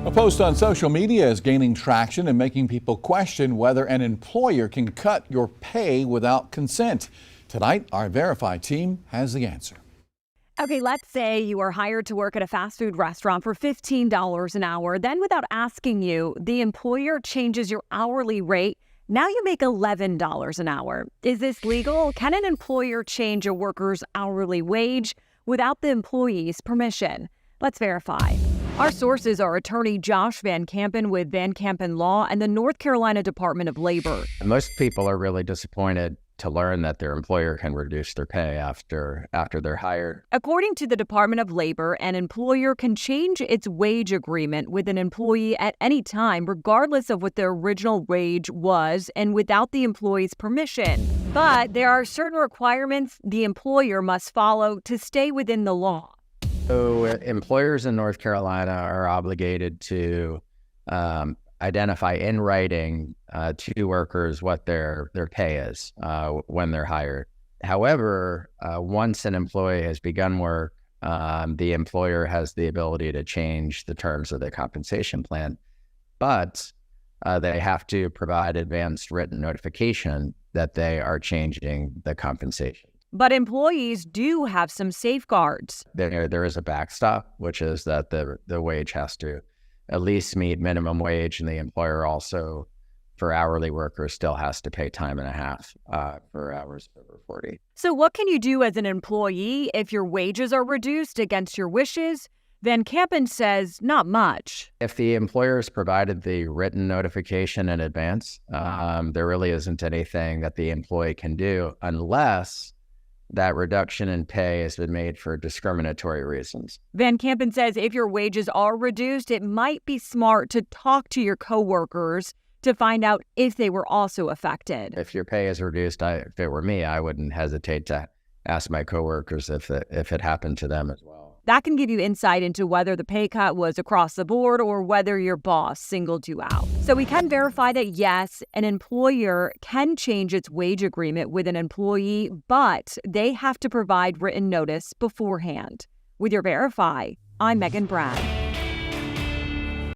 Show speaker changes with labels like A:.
A: A post on social media is gaining traction and making people question whether an employer can cut your pay without consent. Tonight, our Verify team has the answer.
B: Okay, let's say you are hired to work at a fast food restaurant for $15 an hour. Then, without asking you, the employer changes your hourly rate. Now you make $11 an hour. Is this legal? Can an employer change a worker's hourly wage without the employee's permission? Let's verify. Our sources are attorney Josh Van Kampen with Van Kampen Law and the North Carolina Department of Labor.
C: Most people are really disappointed to learn that their employer can reduce their pay after they're hired.
B: According to the Department of Labor, an employer can change its wage agreement with an employee at any time, regardless of what their original wage was and without the employee's permission. But there are certain requirements the employer must follow to stay within the law.
C: So employers in North Carolina are obligated to identify in writing to workers what their pay is when they're hired. However, once an employee has begun work, the employer has the ability to change the terms of the compensation plan, but they have to provide advanced written notification that they are changing the compensation.
B: But employees do have some safeguards.
C: There is a backstop, which is that the wage has to at least meet minimum wage, and the employer also, for hourly workers, still has to pay time and a half for hours over 40.
B: So what can you do as an employee if your wages are reduced against your wishes? Van Kampen says not much.
C: If the employer has provided the written notification in advance, there really isn't anything that the employee can do unless that reduction in pay has been made for discriminatory reasons.
B: Van Kampen says if your wages are reduced, it might be smart to talk to your coworkers to find out if they were also affected.
C: If your pay is reduced, if it were me, I wouldn't hesitate to ask my coworkers if it happened to them as well.
B: That can give you insight into whether the pay cut was across the board or whether your boss singled you out. So we can verify that yes, an employer can change its wage agreement with an employee, but they have to provide written notice beforehand. With your Verify, I'm Megan Brad.